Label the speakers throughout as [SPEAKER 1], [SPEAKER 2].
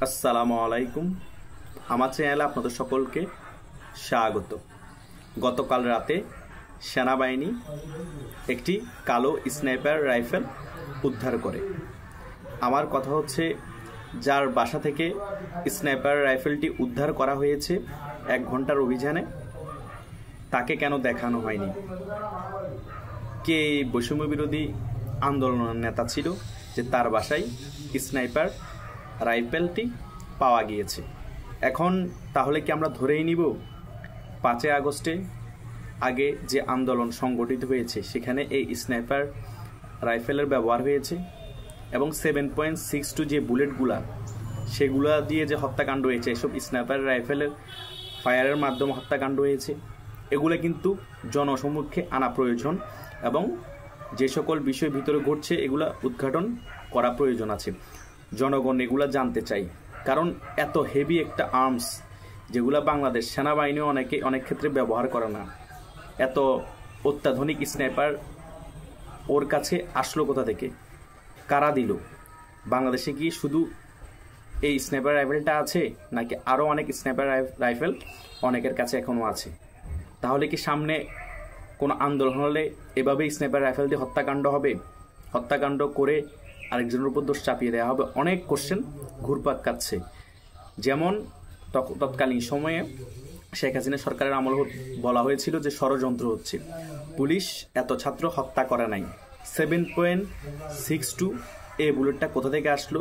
[SPEAKER 1] আসসালামু আলাইকুম। আমার চ্যানেলে আপনাদের সকলকে স্বাগত। গতকাল রাতে সেনাবাহিনী একটি কালো স্নাইপার রাইফেল উদ্ধার করে। আমার কথা হচ্ছে, যার বাসা থেকে স্নাইপার রাইফেলটি উদ্ধার করা হয়েছে 1 ঘন্টার অভিযানে, তাকে কেন দেখানো হয়নি? কে বৈষম্য বিরোধী আন্দোলনের নেতা ছিল যে তার বাসায় স্নাইপার রাইফেলটি পাওয়া গিয়েছে? এখন তাহলে কি আমরা ধরেই নিব 5 আগস্টে আগে যে আন্দোলন সংগঠিত হয়েছে সেখানে এই স্নাইপার রাইফেলের ব্যবহার হয়েছে এবং 7.62 যে বুলেটগুলা সেগুলা দিয়ে যে হত্যাকাণ্ড হয়েছে, এসব স্নাইপার রাইফেলের ফায়ারের মাধ্যমে হত্যাকাণ্ড হয়েছে, এগুলো কিন্তু জনসমক্ষে আনা প্রয়োজন এবং যে সকল বিষয় ভিতরে ঘটছে এগুলা উদ্ঘাটন করা প্রয়োজন আছে। জনগণ এগুলা জানতে চাই, কারণ এত হেভি একটা আর্মস যেগুলা বাংলাদেশ সেনাবাহিনী অনেক ক্ষেত্রে ব্যবহার করে না, এত অত্যাধুনিক স্নাইপার ওর কাছে আসলো কোথা থেকে? কারা দিল? বাংলাদেশে কি শুধু এই স্নাইপার রাইফেলটা আছে, নাকি আরও অনেক স্নাইপার রাইফেল অনেকের কাছে এখনও আছে? তাহলে কি সামনে কোনো আন্দোলন হলে এভাবেই স্নাইপার রাইফেল দিয়ে হত্যাকাণ্ড হবে? হত্যাকাণ্ড করে আরেকজনের উপর দোষ চাপিয়ে দেওয়া হবে? অনেক কোশ্চেন ঘুরপাক কাটছে। যেমন তৎকালীন সময়ে শেখ হাসিনা সরকারের আমল বলা হয়েছিল যে ষড়যন্ত্র হচ্ছে, পুলিশ এত ছাত্র হত্যা করে নাই। 7.62 এই বুলেটটা কোথা থেকে আসলো?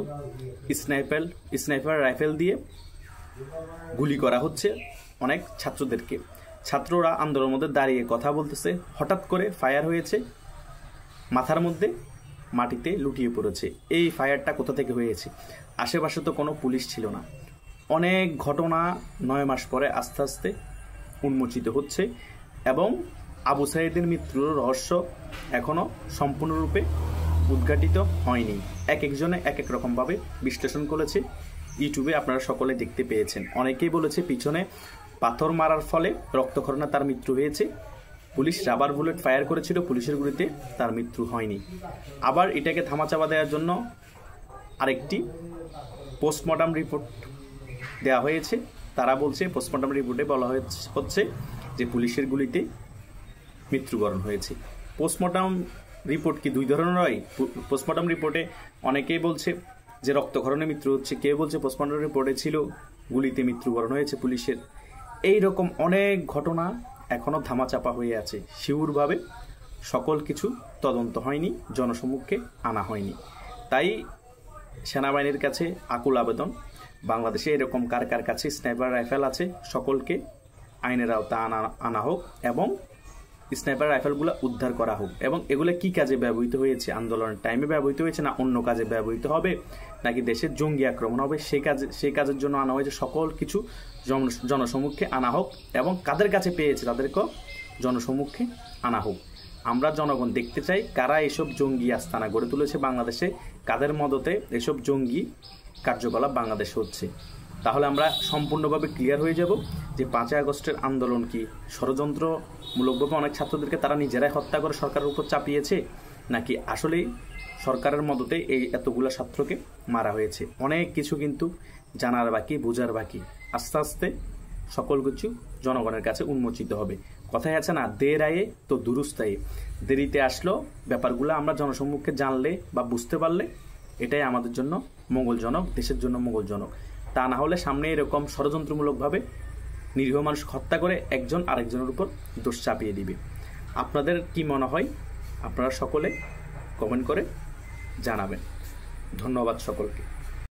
[SPEAKER 1] স্নাইপার রাইফেল দিয়ে গুলি করা হচ্ছে অনেক ছাত্রদেরকে। ছাত্ররা আন্দোলনের মধ্যে দাঁড়িয়ে কথা বলতেছে, হঠাৎ করে ফায়ার হয়েছে, মাথার মধ্যে মাটিতে লুটিয়ে পড়েছে। এই ফায়ারটা কোথা থেকে হয়েছে? আশেপাশে তো কোনো পুলিশ ছিল না। অনেক ঘটনা 9 মাস পরে আস্তে আস্তে উন্মোচিত হচ্ছে এবং আবু সাঈদের মৃত্যুর রহস্য এখনও সম্পূর্ণরূপে উদ্ঘাটিত হয়নি। একজনে এক রকমভাবে বিশ্লেষণ করেছে। ইউটিউবে আপনারা সকলে দেখতে পেয়েছেন। অনেকেই বলেছে পিছনে পাথর মারার ফলে রক্তক্ষরণে তার মৃত্যু হয়েছে, পুলিশ রাবার বুলেট ফায়ার করেছিল, পুলিশের গুলিতে তার মৃত্যু হয়নি। আবার এটাকে ধামাচাপা দেওয়ার জন্য আরেকটি পোস্টমর্টম রিপোর্ট দেওয়া হয়েছে। তারা বলছে পোস্টমর্টম রিপোর্টে বলা হচ্ছে যে পুলিশের গুলিতে মৃত্যুবরণ হয়েছে। পোস্টমর্টম রিপোর্ট কি 2 ধরনের হয়? পোস্টমর্টম রিপোর্টে অনেকেই বলছে যে রক্তক্ষরণে মৃত্যু হচ্ছে, কেউ বলছে পোস্টমর্টম রিপোর্টে ছিল গুলিতে মৃত্যুবরণ হয়েছে পুলিশের। এই রকম অনেক ঘটনা এখনও ধামাচাপা হয়ে আছে। শিউরভাবে সকল কিছু তদন্ত হয়নি, জনসমক্ষে আনা হয়নি। তাই সেনাবাহিনীর কাছে আকুল আবেদন, বাংলাদেশে এরকম কার কার কাছে স্নাইপার রাইফেল আছে সকলকে আইনের আওতা আনা হোক এবং স্নাইপার রাইফেলগুলো উদ্ধার করা হোক। এবং এগুলো কি কাজে ব্যবহৃত হয়েছে? আন্দোলনের টাইমে ব্যবহৃত হয়েছে, না অন্য কাজে ব্যবহৃত হবে, নাকি দেশের জঙ্গি আক্রমণ হবে, সেই কাজের জন্য আনা হয়েছে? সকল কিছু জনসমক্ষে আনা হোক এবং কাদের কাছে পেয়েছে তাদেরকেও জনসমক্ষে আনা হোক। আমরা জনগণ দেখতে চাই কারা এসব জঙ্গি আস্তানা গড়ে তুলেছে বাংলাদেশে, কাদের মদতে এসব জঙ্গি কার্যকলাপ বাংলাদেশে হচ্ছে। তাহলে আমরা সম্পূর্ণভাবে ক্লিয়ার হয়ে যাব যে 5 আগস্টের আন্দোলন কি ষড়যন্ত্রমূলকভাবে অনেক ছাত্রদেরকে তারা নিজেরাই হত্যা করে সরকারের উপর চাপিয়েছে, নাকি আসলেই সরকারের মদতে এই এতগুলো ছাত্রকে মারা হয়েছে। অনেক কিছু কিন্তু জানার বাকি, বোঝার বাকি। আস্তে আস্তে সকল কিছু জনগণের কাছে উন্মোচিত হবে। কথায় আছে না, দের আয়ে তো দুরুস্ত আয়ে। দেরিতে আসলো ব্যাপারগুলো আমরা জনসম্মুখে জানলে বা বুঝতে পারলে এটাই আমাদের জন্য মঙ্গলজনক, দেশের জন্য মঙ্গলজনক। তা না হলে সামনে এরকম ষড়যন্ত্রমূলকভাবে নিরীহ মানুষ হত্যা করে একজন আরেকজনের উপর দোষ চাপিয়ে দিবে। আপনাদের কি মনে হয়? আপনারা সকলে কমেন্ট করে জানাবেন। ধন্যবাদ সকলকে।